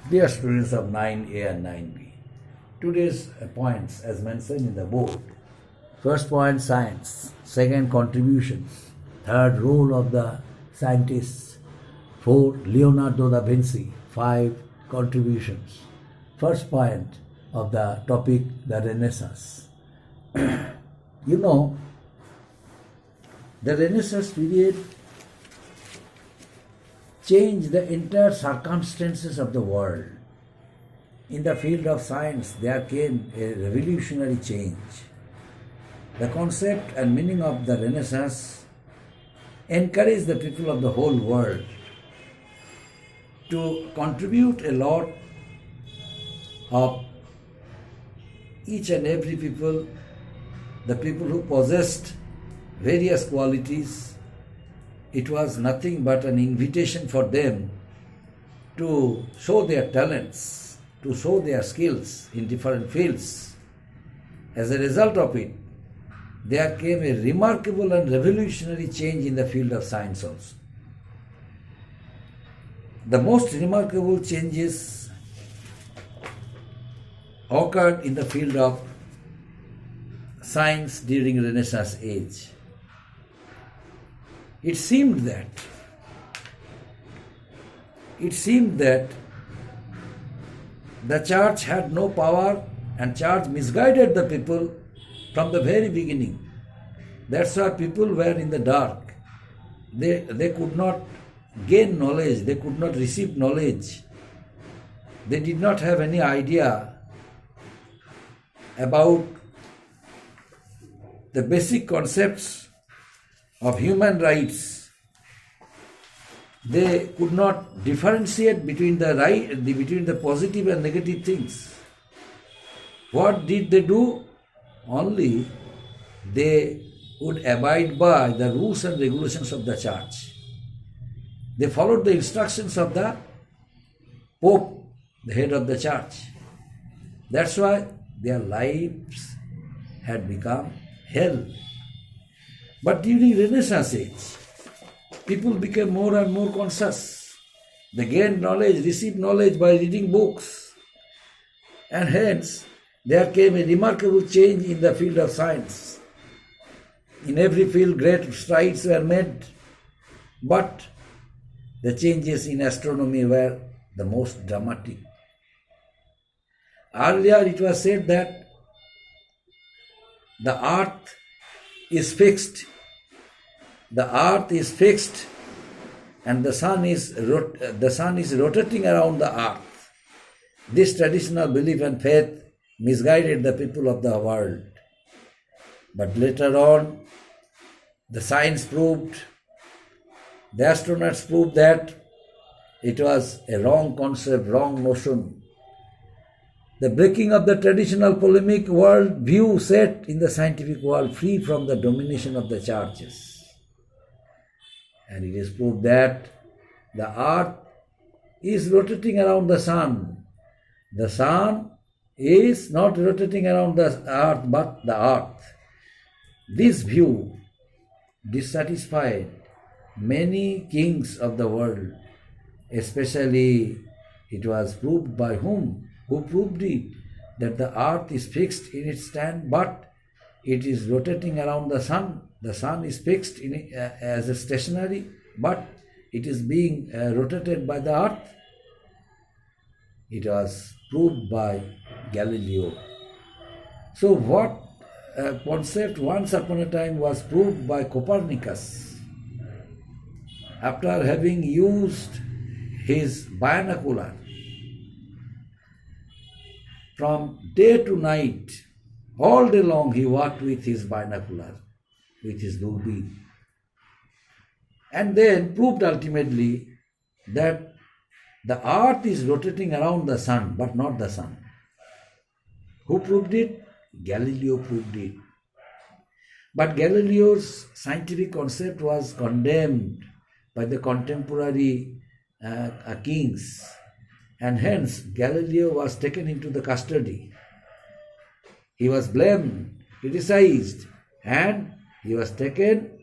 Dear students of 9A and 9B, today's points as mentioned in the board. First point, science. Second, contributions. Third, role of the scientists. Four, Leonardo da Vinci. Five, contributions. First point of the topic, the Renaissance. You know, the Renaissance period changed the entire circumstances of the world. In the field of science, there came a revolutionary change. The concept and meaning of the Renaissance encouraged the people of the whole world to contribute a lot of each and every people, the people who possessed various qualities. It was nothing but an invitation for them to show their talents, to show their skills in different fields. As a result of it, there came a remarkable and revolutionary change in the field of science also. The most remarkable changes occurred in the field of science during Renaissance age. It seemed that the church had no power and church misguided the people from the very beginning. That's why people were in the dark. They could not gain knowledge, they could not receive knowledge. They did not have any idea about the basic concepts of human rights. They could not differentiate between the positive and negative things. What did they do? Only they would abide by the rules and regulations of the church. They followed the instructions of the Pope, the head of the church. That's why their lives had become hell. But during Renaissance age, people became more and more conscious. They gained knowledge, received knowledge by reading books. And hence, there came a remarkable change in the field of science. In every field, great strides were made, but the changes in astronomy were the most dramatic. Earlier, it was said that the earth is fixed. The earth is fixed and the sun is rotating around the earth. This traditional belief and faith misguided the people of the world. But later on, the science proved, the astronauts proved that it was a wrong concept, wrong notion. The breaking of the traditional polemic world view set in the scientific world free from the domination of the churches. And it is proved that the earth is rotating around the sun. The sun is not rotating around the earth but the earth. This view dissatisfied many kings of the world, especially it was proved by whom? Who proved it? That the earth is fixed in its stand, but it is rotating around the sun. The sun is fixed as a stationary, but it is being rotated by the earth. It was proved by Galileo. So what concept once upon a time was proved by Copernicus, after having used his binocular, from day to night, all day long he worked with his binocular, with his doorbell, and then proved ultimately that the earth is rotating around the sun, but not the sun. Who proved it? Galileo proved it. But Galileo's scientific concept was condemned by the contemporary kings, and hence Galileo was taken into the custody. He was blamed, criticized, and he was taken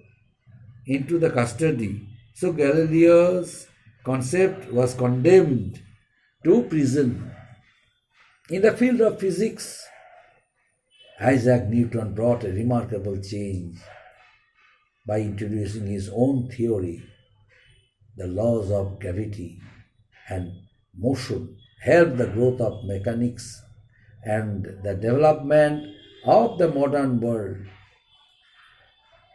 into the custody. So Galileo's concept was condemned to prison. In the field of physics, Isaac Newton brought a remarkable change by introducing his own theory, the laws of gravity and motion, helped the growth of mechanics and the development of the modern world.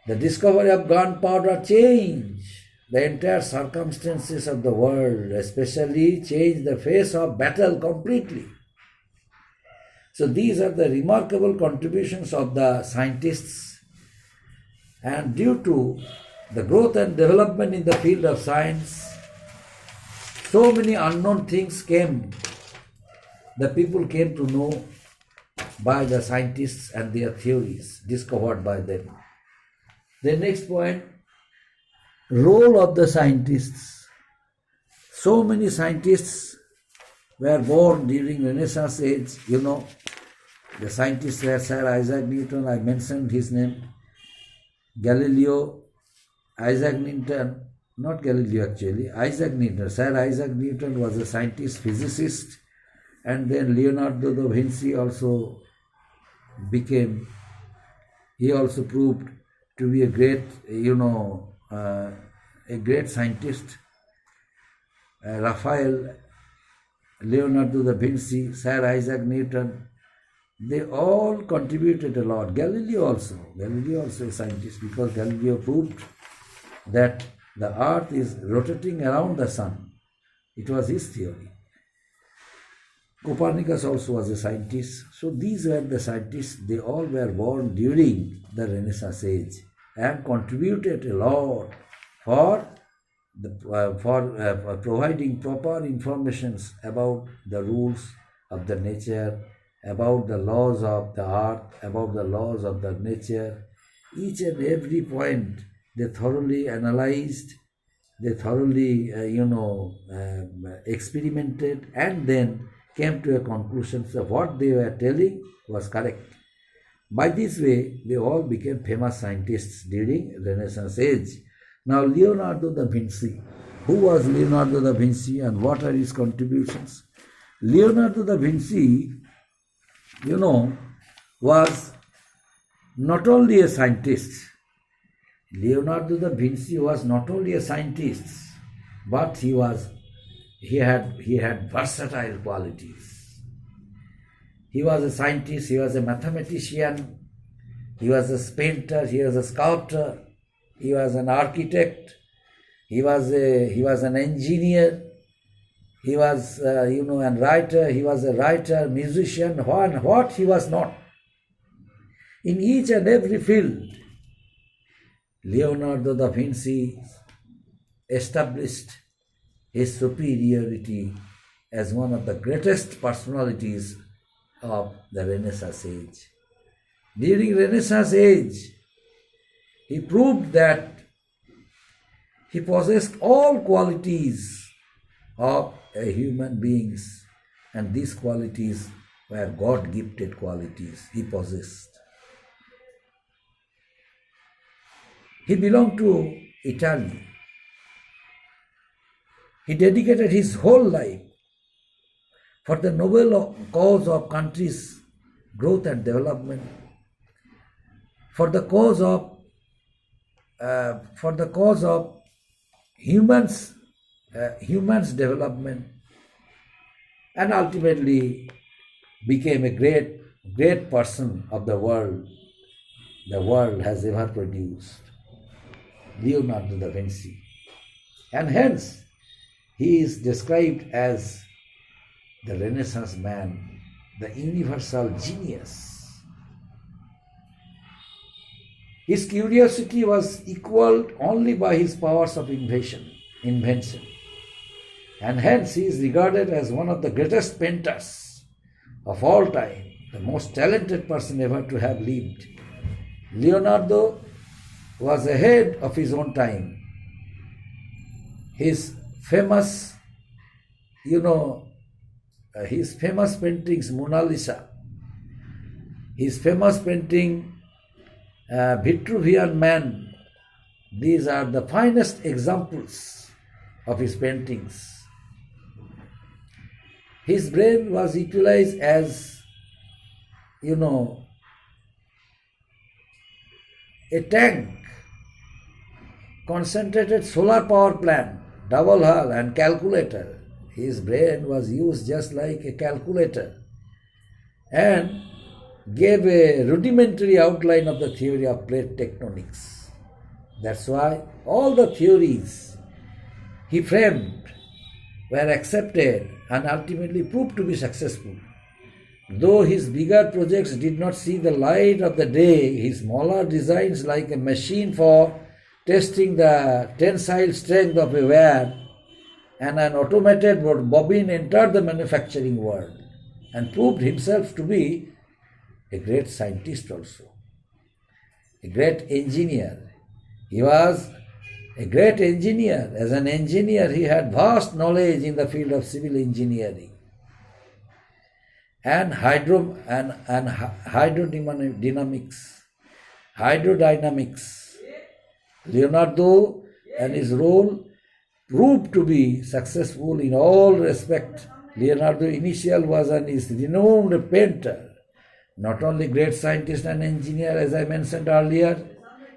The discovery of gunpowder changed the entire circumstances of the world, especially changed the face of battle completely. So these are the remarkable contributions of the scientists, and due to the growth and development in the field of science, so many unknown things came. The people came to know by the scientists and their theories discovered by them. The next point, role of the scientists. So many scientists were born during Renaissance age. The scientists were Sir Isaac Newton, I mentioned his name, Galileo, Isaac Newton, not Galileo actually, Isaac Newton. Sir Isaac Newton was a scientist, physicist, and then Leonardo da Vinci also he also proved to be a great, a great scientist. Raphael, Leonardo da Vinci, Sir Isaac Newton, they all contributed a lot. Galileo also a scientist, because Galileo proved that the earth is rotating around the sun. It was his theory. Copernicus also was a scientist. So these were the scientists. They all were born during the Renaissance age and contributed a lot for providing proper informations about the rules of the nature, about the laws of the earth, about the laws of the nature. Each and every point they thoroughly analyzed, they thoroughly experimented, and then came to a conclusion that what they were telling was correct. By this way, they all became famous scientists during Renaissance age. Now, Leonardo da Vinci. Who was Leonardo da Vinci and what are his contributions? Leonardo da Vinci, was not only a scientist. Leonardo da Vinci was not only a scientist, but he had versatile qualities. He was a scientist, he was a mathematician, he was a painter, he was a sculptor, he was an architect, he was an engineer, he was a writer, he was a writer, musician, what he was not. In each and every field, Leonardo da Vinci established his superiority as one of the greatest personalities of the Renaissance age. During Renaissance age, he proved that he possessed all qualities of a human beings, and these qualities were God-gifted qualities he possessed. He belonged to Italy. He dedicated his whole life for the noble cause of country's growth and development, for the cause of humans development, and ultimately became a great person of the world has ever produced, Leonardo da Vinci. And hence he is described as the Renaissance man, the universal genius. His curiosity was equaled only by his powers of invention, and hence he is regarded as one of the greatest painters of all time, the most talented person ever to have lived. Leonardo was ahead of his own time. His famous paintings, Mona Lisa, his famous painting, Vitruvian Man, these are the finest examples of his paintings. His brain was utilized as, you know, a tank, concentrated solar power plant, double hull and calculator. His brain was used just like a calculator and gave a rudimentary outline of the theory of plate tectonics. That's why all the theories he framed were accepted and ultimately proved to be successful. Though his bigger projects did not see the light of the day, his smaller designs, like a machine for testing the tensile strength of a wire and an automated bobbin, entered the manufacturing world and proved himself to be a great scientist also, a great engineer. He was a great engineer. As an engineer, he had vast knowledge in the field of civil engineering and hydrodynamics. Leonardo and his role proved to be successful in all respect. Leonardo initial was and is renowned painter, not only great scientist and engineer, as I mentioned earlier.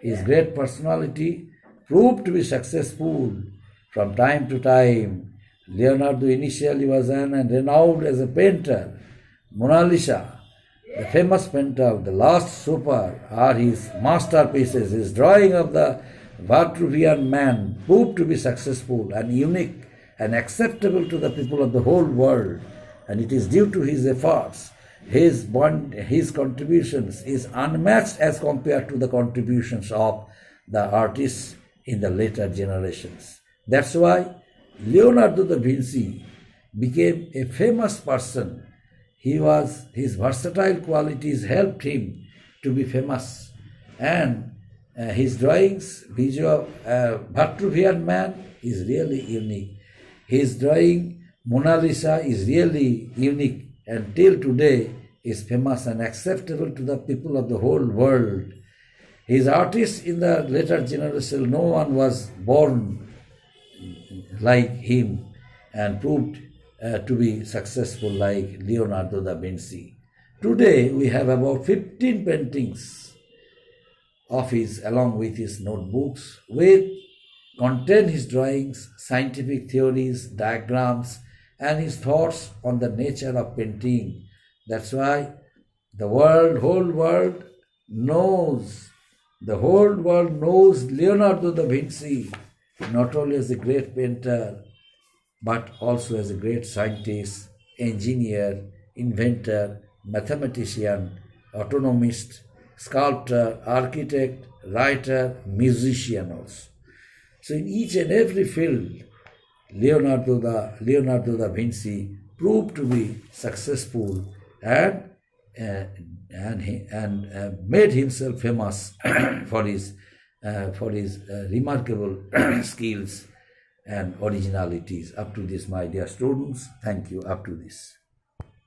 His great personality proved to be successful from time to time. Leonardo initially was and renowned as a painter. Mona Lisa, the famous painter, the Last Supper, are his masterpieces. His drawing of the Vitruvian Man proved to be successful and unique and acceptable to the people of the whole world, and it is due to his efforts. His contributions is unmatched as compared to the contributions of the artists in the later generations. That's why Leonardo da Vinci became a famous person. His versatile qualities helped him to be famous, and his drawings, Vitruvian Man, is really unique. His drawing Mona Lisa is really unique, and till today is famous and acceptable to the people of the whole world. His artists in the later generation, no one was born like him and proved to be successful like Leonardo da Vinci. Today we have about 15 paintings of his along with his notebooks, which contain his drawings, scientific theories, diagrams, and his thoughts on the nature of painting. That's why the whole world knows Leonardo da Vinci not only as a great painter, but also as a great scientist, engineer, inventor, mathematician, autonomist, sculptor, architect, writer, musician also. So in each and every field, Leonardo da Vinci proved to be successful and made himself famous for his remarkable skills and originalities. Up to this, my dear students, thank you up to this.